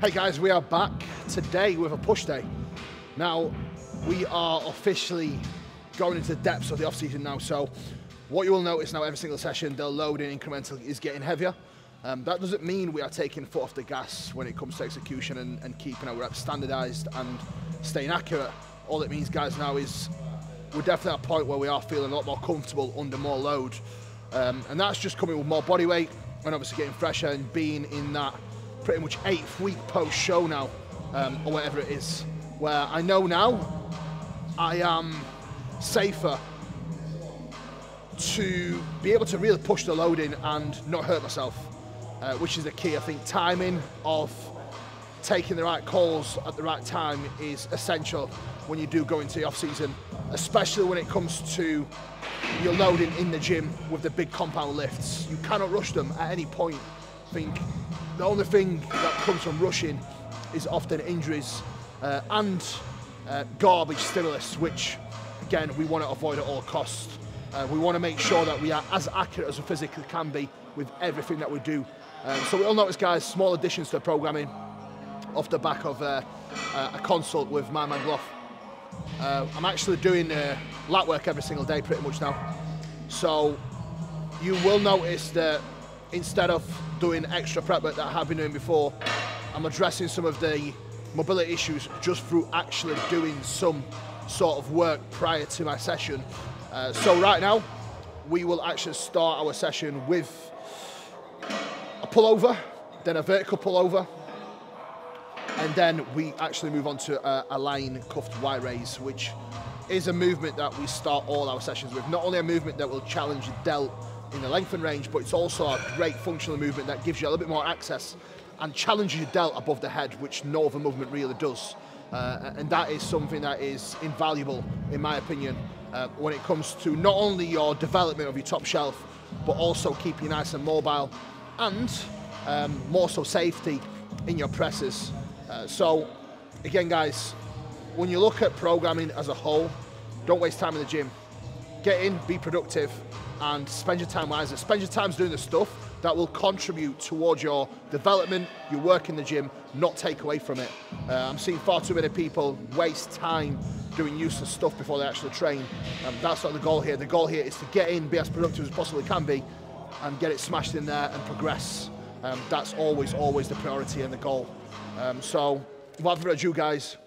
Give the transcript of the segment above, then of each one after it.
Hey guys, we are back today with a push day. Now, we are officially going into the depths of the off-season now, so what you will notice now every single session, the loading incrementally is getting heavier. That doesn't mean we are taking foot off the gas when it comes to execution and keeping our reps standardized and staying accurate. All it means, guys, now is we're definitely at a point where we are feeling a lot more comfortable under more load. And that's just coming with more body weight and obviously getting fresher and being in that pretty much 8th week post-show now, or whatever it is, where I know now I am safer to be able to really push the loading and not hurt myself, which is the key. I think timing of taking the right calls at the right time is essential when you do go into the off-season, especially when it comes to your loading in the gym with the big compound lifts. You cannot rush them at any point. I think the only thing that comes from rushing is often injuries and garbage stimulus, which again we want to avoid at all costs. We want to make sure that we are as accurate as we physically can be with everything that we do. So we'll notice, guys, small additions to the programming off the back of a consult with my man Gloff. I'm actually doing lat work every single day pretty much now. So you will notice that instead of doing extra prep work that I have been doing before, I'm addressing some of the mobility issues just through actually doing some sort of work prior to my session. So right now, we will actually start our session with a pullover, then a vertical pullover, and then we actually move on to a line cuffed Y raise, which is a movement that we start all our sessions with. Not only a movement that will challenge the delt in the length and range, but it's also a great functional movement that gives you a little bit more access and challenges your delt above the head, which no other movement really does. And that is something that is invaluable, in my opinion, when it comes to not only your development of your top shelf, but also keeping you nice and mobile and more so safety in your presses. So again, guys, when you look at programming as a whole, don't waste time in the gym. Get in, be productive, and spend your time wisely. Spend your time doing the stuff that will contribute towards your development, your work in the gym, not take away from it. I'm seeing far too many people waste time doing useless stuff before they actually train. That's not the goal here. The goal here is to get in, be as productive as possibly can be, and get it smashed in there and progress. That's always the priority and the goal. So without further ado, guys,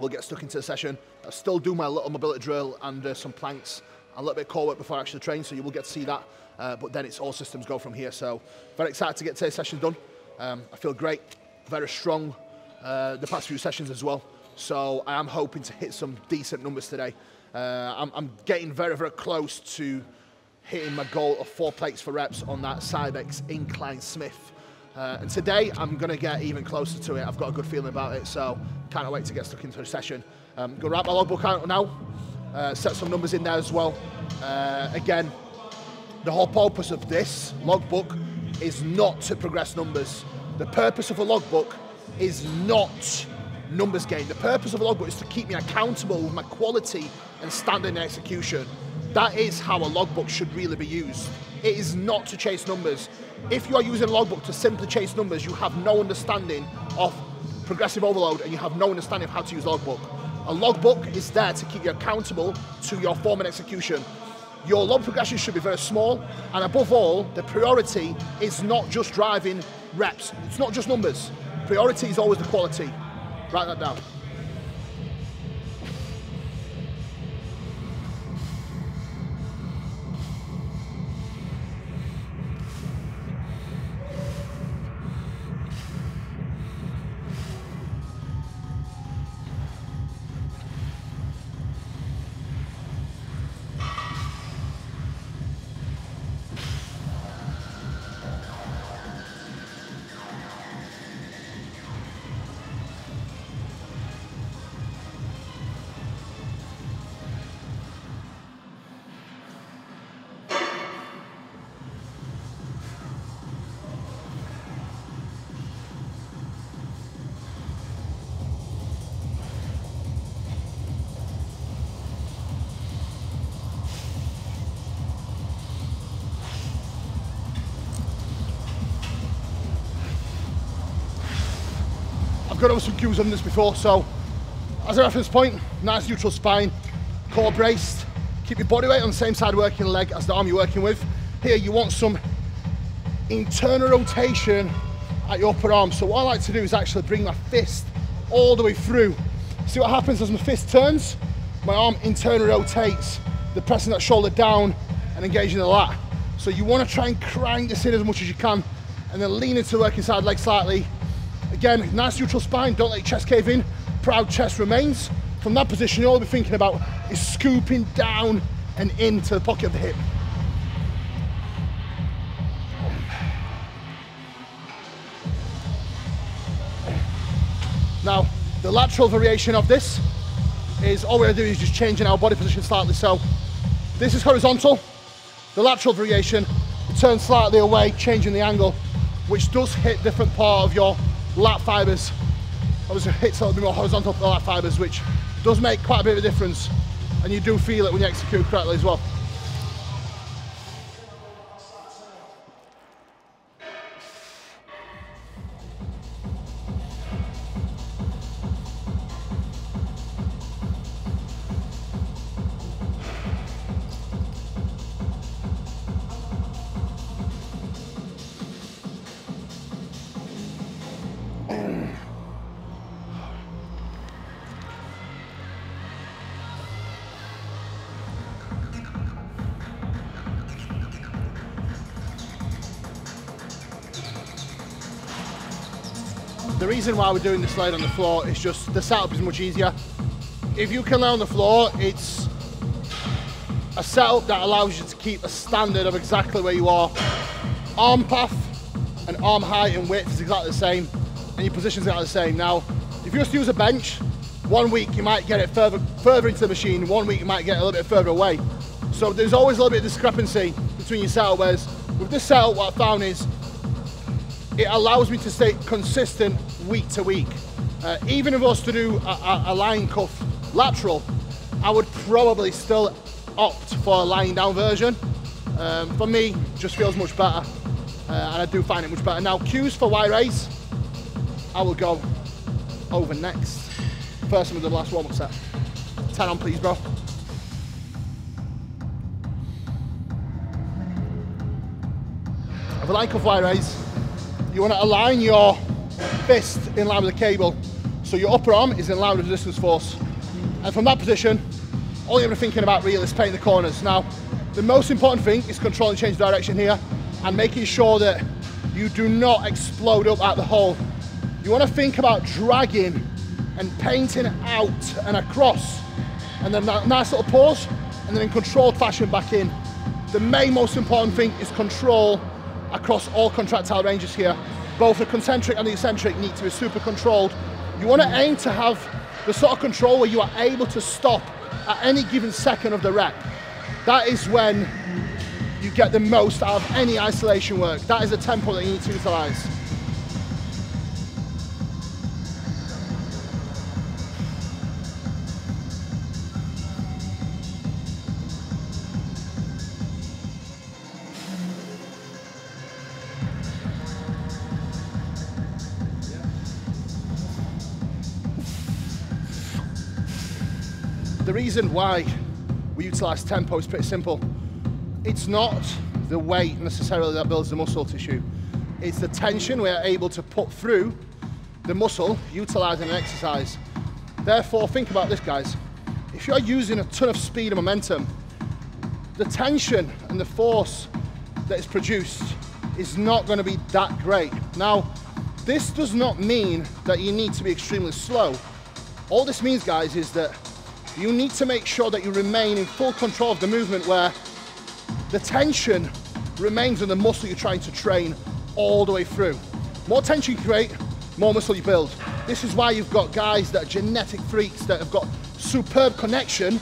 we'll get stuck into the session. I'll still do my little mobility drill and some planks, a little bit of core work before I actually train, so you will get to see that. But then it's all systems go from here. So very excited to get today's session done. I feel great, very strong the past few sessions as well. So I am hoping to hit some decent numbers today. I'm getting very close to hitting my goal of 4 plates for reps on that Cybex Incline Smith. And today I'm going to get even closer to it. I've got a good feeling about it, so can't wait to get stuck into the session. I'm going to wrap my logbook out now, set some numbers in there as well. Again, the whole purpose of this logbook is not to progress numbers. The purpose of a logbook is not numbers game. The purpose of a logbook is to keep me accountable with my quality and standard in execution. That is how a logbook should really be used. It is not to chase numbers. If you are using a logbook to simply chase numbers, you have no understanding of progressive overload and you have no understanding of how to use logbook. A logbook is there to keep you accountable to your form and execution. Your log progression should be very small, and above all, the priority is not just driving reps. It's not just numbers. Priority is always the quality. Write that down. I've gone over some cues on this before, so as a reference point, nice neutral spine, core braced, keep your body weight on the same side working leg as the arm you're working with. Here you want some internal rotation at your upper arm. So what I like to do is actually bring my fist all the way through. See what happens as my fist turns? My arm internally rotates, pressing that shoulder down and engaging the lat. So you want to try and crank this in as much as you can and then lean into the working side leg slightly. Again, nice neutral spine, don't let your chest cave in, proud chest remains. From that position, all you'll be thinking about is scooping down and into the pocket of the hip. Now, the lateral variation of this is all we're going to do is just changing our body position slightly. So this is horizontal. The lateral variation, you turn slightly away, changing the angle, which does hit different part of your lat fibers. Obviously, it hits a little bit more horizontal for the lat fibers, which does make quite a bit of a difference, and you do feel it when you execute correctly as well. The reason why we're doing this laid on the floor is just the setup is much easier. If you can lay on the floor, it's a setup that allows you to keep a standard of exactly where you are. Arm path and arm height and width is exactly the same, and your position's exactly the same. Now, if you just use a bench, 1 week you might get it further into the machine, 1 week you might get it a little bit further away. So there's always a little bit of discrepancy between your setup, whereas with this setup, what I found is it allows me to stay consistent week to week. Even if I was to do a line cuff lateral, I would probably still opt for a lying down version. For me, just feels much better, and I do find it much better. Now, cues for Y raise, I will go over next. First one with the last warm-up set. 10 on, please, bro. With a line cuff Y raise, you want to align your fist in line with the cable, so your upper arm is in line with the resistance force. And from that position, all you're thinking about really is painting the corners. Now, the most important thing is controlling change of direction here and making sure that you do not explode up at the hole. You want to think about dragging and painting out and across, and then that nice little pause, and then in controlled fashion back in. The main most important thing is control across all contractile ranges here. Both the concentric and the eccentric need to be super controlled. You want to aim to have the sort of control where you are able to stop at any given second of the rep. That is when you get the most out of any isolation work. That is the tempo that you need to utilize. The reason why we utilize tempo is pretty simple. It's not the weight necessarily that builds the muscle tissue. It's the tension we are able to put through the muscle utilizing an exercise. Therefore, think about this, guys. If you're using a ton of speed and momentum, the tension and the force that is produced is not going to be that great. Now, this does not mean that you need to be extremely slow. All this means, guys, is that you need to make sure that you remain in full control of the movement, where the tension remains in the muscle you're trying to train all the way through. More tension you create, more muscle you build. This is why you've got guys that are genetic freaks that have got superb connection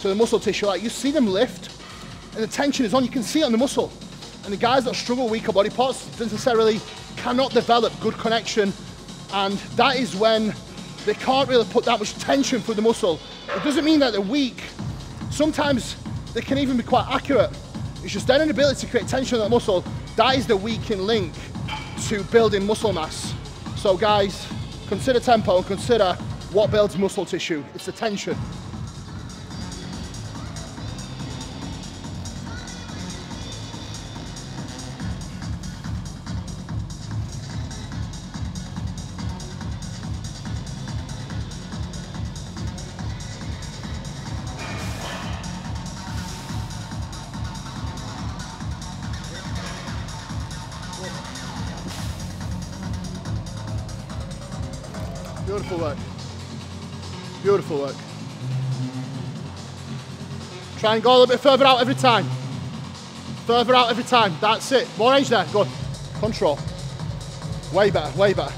to the muscle tissue. Like, you see them lift and the tension is on, you can see it on the muscle. And the guys that struggle with weaker body parts necessarily cannot develop good connection, and that is when they can't really put that much tension through the muscle. It doesn't mean that they're weak. Sometimes they can even be quite accurate. It's just their inability to create tension on that muscle. That is the weakening link to building muscle mass. So guys, Consider tempo and consider what builds muscle tissue. It's the tension. Beautiful work. Beautiful work. Try and go a little bit further out every time. Further out every time. That's it. More range there. Good. Control. Way better. Way better.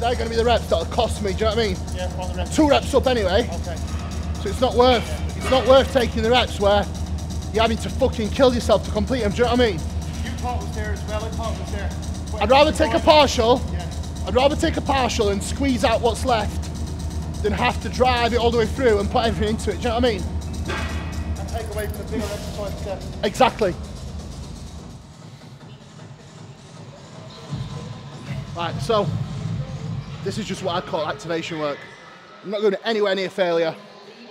They're going to be the reps that'll cost me, do you know what I mean? Yeah, for the reps. 2 reps up anyway. Okay. So it's not worth taking the reps where you're having to fucking kill yourself to complete them, do you know what I mean? You thought it was there as well, I thought it was there. I'd rather take a partial. Yeah. I'd rather take a partial and squeeze out what's left than have to drive it all the way through and put everything into it, do you know what I mean? And take away from the bigger exercise step. Exactly. Right, so this is just what I call activation work. I'm not going anywhere near failure.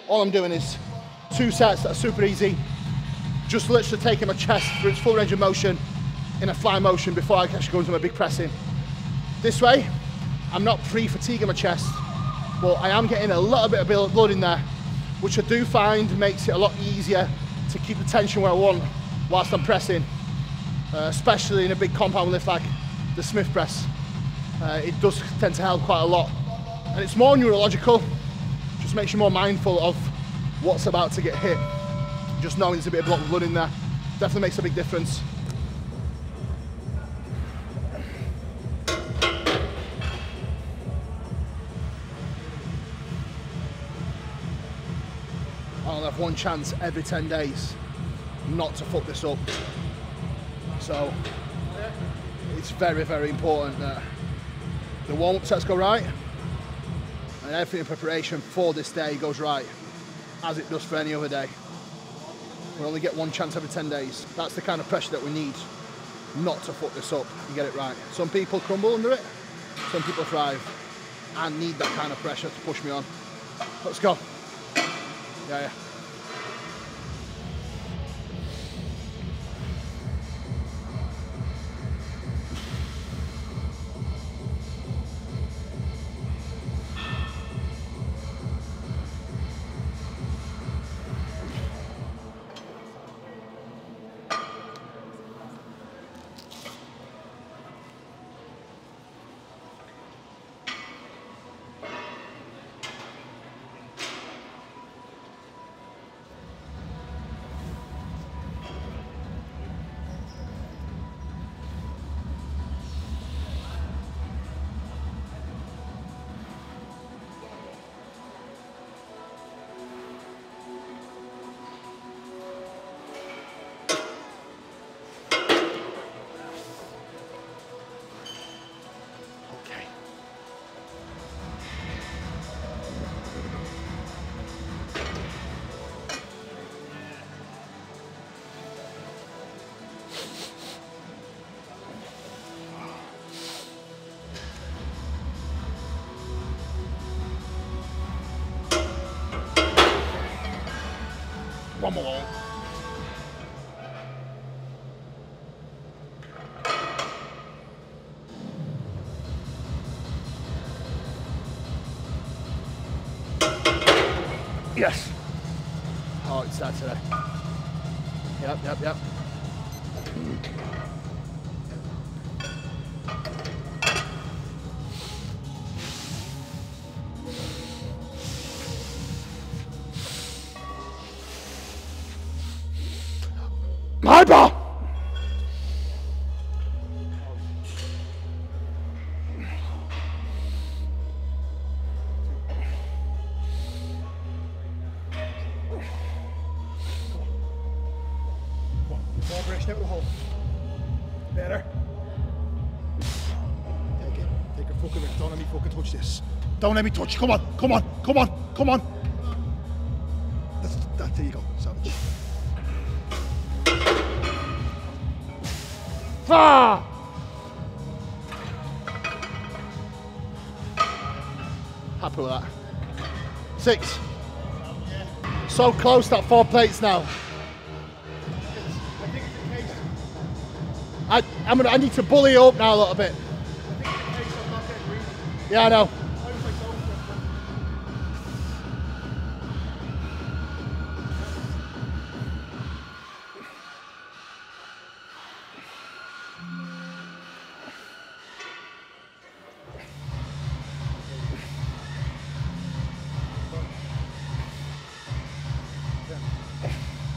All I'm doing is 2 sets that are super easy. Just literally taking my chest through its full range of motion in a fly motion before I actually go into my big pressing. This way, I'm not pre-fatiguing my chest, but I am getting a little bit of blood in there, which I do find makes it a lot easier to keep the tension where I want whilst I'm pressing, especially in a big compound lift like the Smith press. It does tend to help quite a lot. And it's more neurological, just makes you more mindful of what's about to get hit. Just knowing there's a bit of blocked blood in there definitely makes a big difference. I'll have 1 chance every 10 days not to fuck this up. So it's very, very important that the warm-up sets go right and everything in preparation for this day goes right, as it does for any other day. We only get 1 chance every 10 days. That's the kind of pressure that we need not to fuck this up and get it right. Some people crumble under it, some people thrive. I need that kind of pressure to push me on. Let's go. Yeah. One more. Yes. Oh, it's that today. Yep. My ball. More direction out of the hole. Better. Take it. Take your foot fucking rip. Don't let me fucking touch this. Don't let me touch. Come on, come on, come on, come on. There you go, savage. Ah! Happy with that. 6. So close, that 4 plates now. I need to bully you up now a little bit. Yeah, I know.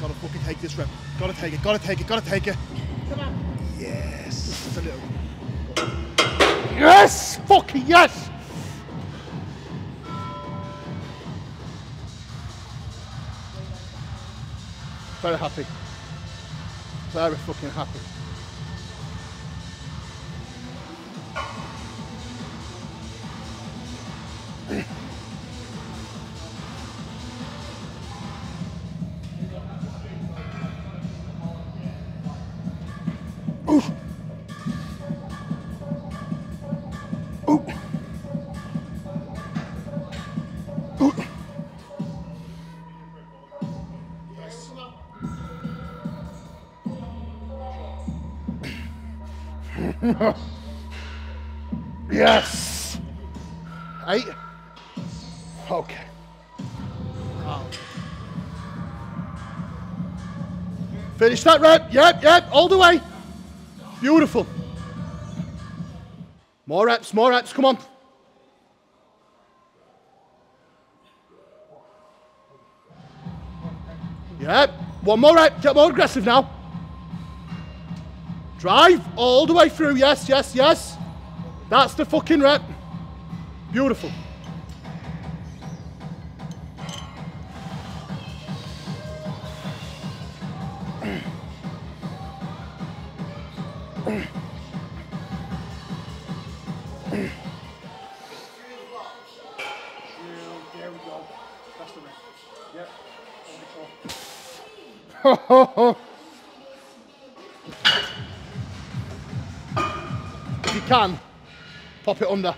Gotta fucking take this rep. Gotta take it, gotta take it, gotta take it. Come on. Yes. Just a little. Yes! Fucking yes! Very happy. Very fucking happy. Oof. Ooh. Ooh. Yes. 8. Okay. Oh. Finish that rep. Yep, yep, all the way. Beautiful. More reps, come on. Yep, one more rep, get more aggressive now. Drive all the way through, yes, yes, yes. That's the fucking rep. Beautiful. There we go. That's the rep. Yep. If you can, pop it under.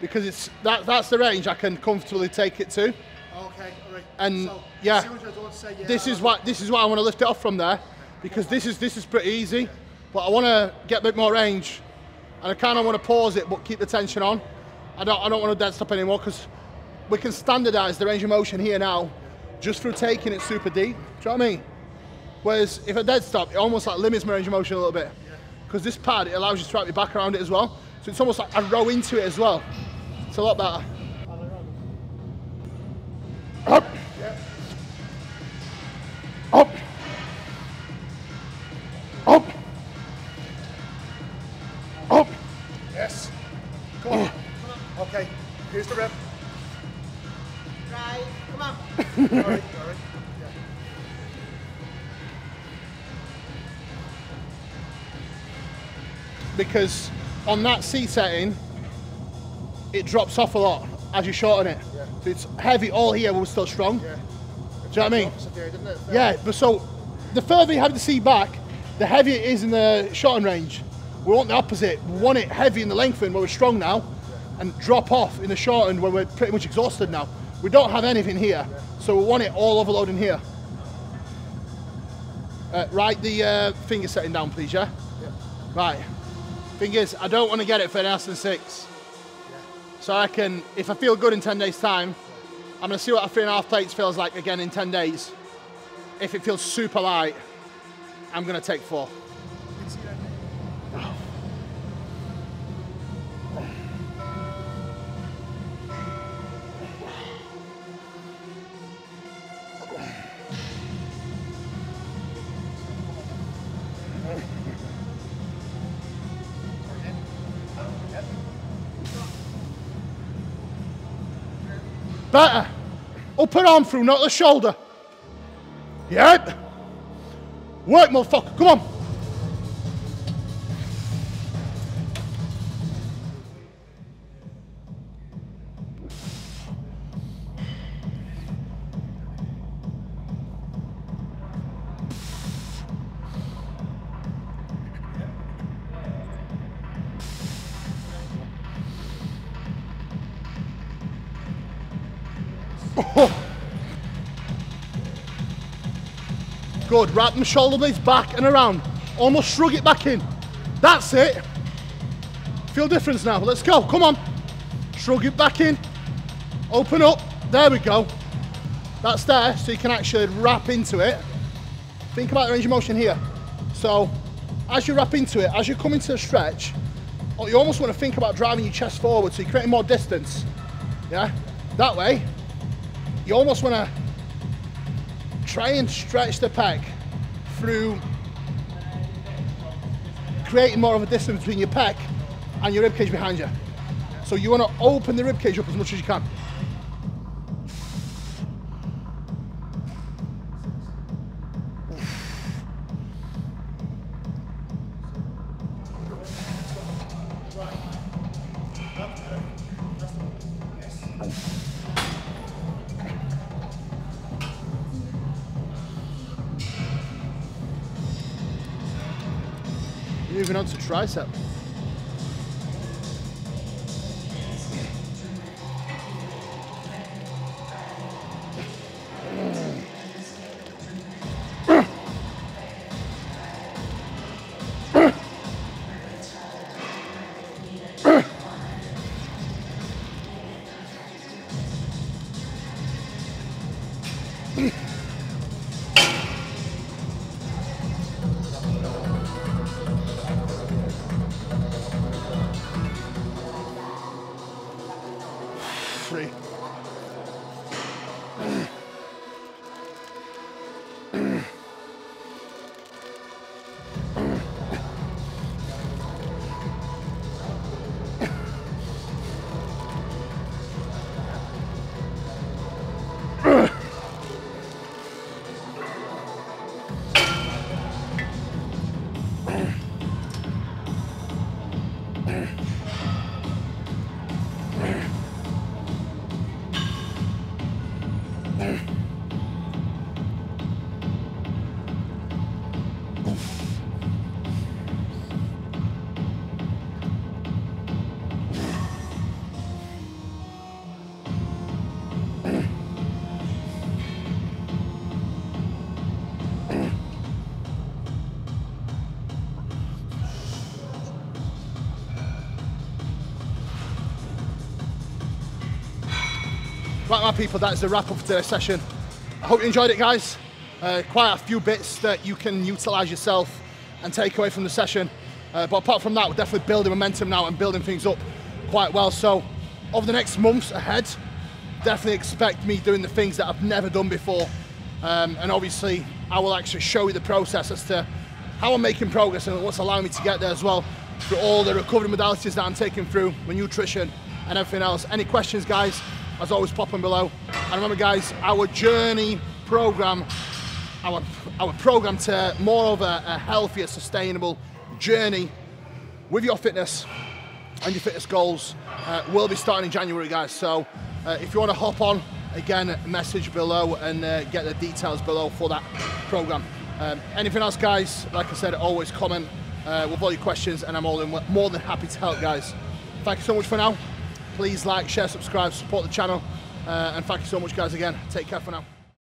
Because it's that's the range I can comfortably take it to. Okay, all right. And so, yeah, as soon as I don't say, yeah, this is why I want to lift it off from there, because this is pretty easy, but I want to get a bit more range, and I kind of want to pause it but keep the tension on. I don't want to dead stop anymore, because we can standardize the range of motion here now just through taking it super deep. Do you know what I mean? Whereas if I dead stop, it almost like limits my range of motion a little bit, because this pad, it allows you to wrap your back around it as well, so it's almost like I row into it as well. It's a lot better. Up. Up. Up. Up. Yes. Come on. Okay, here's the rep. Right, come on. All right. Yeah. Because on that C setting, it drops off a lot as you shorten it. Yeah. So it's heavy all here, but we're still strong. Yeah. Do you know what I mean? Opposite there, didn't it? Yeah, but so the further you have the C back, the heavier it is in the shorten range. We want the opposite. We want it heavy in the lengthen where we're strong now, and drop off in the shorten where we're pretty much exhausted now. We don't have anything here, so we want it all overloading here. Write the finger setting down, please, yeah? Yeah. Right. Thing is, I don't want to get it for less than 6. So I can, if I feel good in 10 days' time, I'm going to see what a 3.5 plates feels like again in 10 days. If it feels super light, I'm going to take 4. Better. Upper arm through, not the shoulder. Yep. Work, motherfucker. Come on. Oh. Good, wrap them shoulder blades back and around. Almost shrug it back in. That's it. Feel difference now, let's go, come on. Shrug it back in, open up, there we go. That's there, so you can actually wrap into it. Think about the range of motion here. So, as you wrap into it, as you come into the stretch, you almost want to think about driving your chest forward, so you're creating more distance. Yeah, that way, you almost want to try and stretch the pec through creating more of a distance between your pec and your ribcage behind you. So you want to open the ribcage up as much as you can. Moving on to tricep. Three. Right, my people, that's the wrap up for today's session. I hope you enjoyed it, guys. Quite a few bits that you can utilize yourself and take away from the session. But apart from that, we're definitely building momentum now and building things up quite well. So over the next months ahead, definitely expect me doing the things that I've never done before. And obviously, I will actually show you the process as to how I'm making progress and what's allowing me to get there as well, through all the recovery modalities that I'm taking through, my nutrition and everything else. Any questions, guys, as always, pop them below. And remember, guys, our journey program, our program to more of a healthier, sustainable journey with your fitness and your fitness goals will be starting in January, guys. So if you want to hop on, again, message below and get the details below for that program. Anything else, guys, like I said, always comment with all your questions, and I'm more than happy to help, guys. Thank you so much for now. Please like, share, subscribe, support the channel, and thank you so much, guys, again. Take care for now.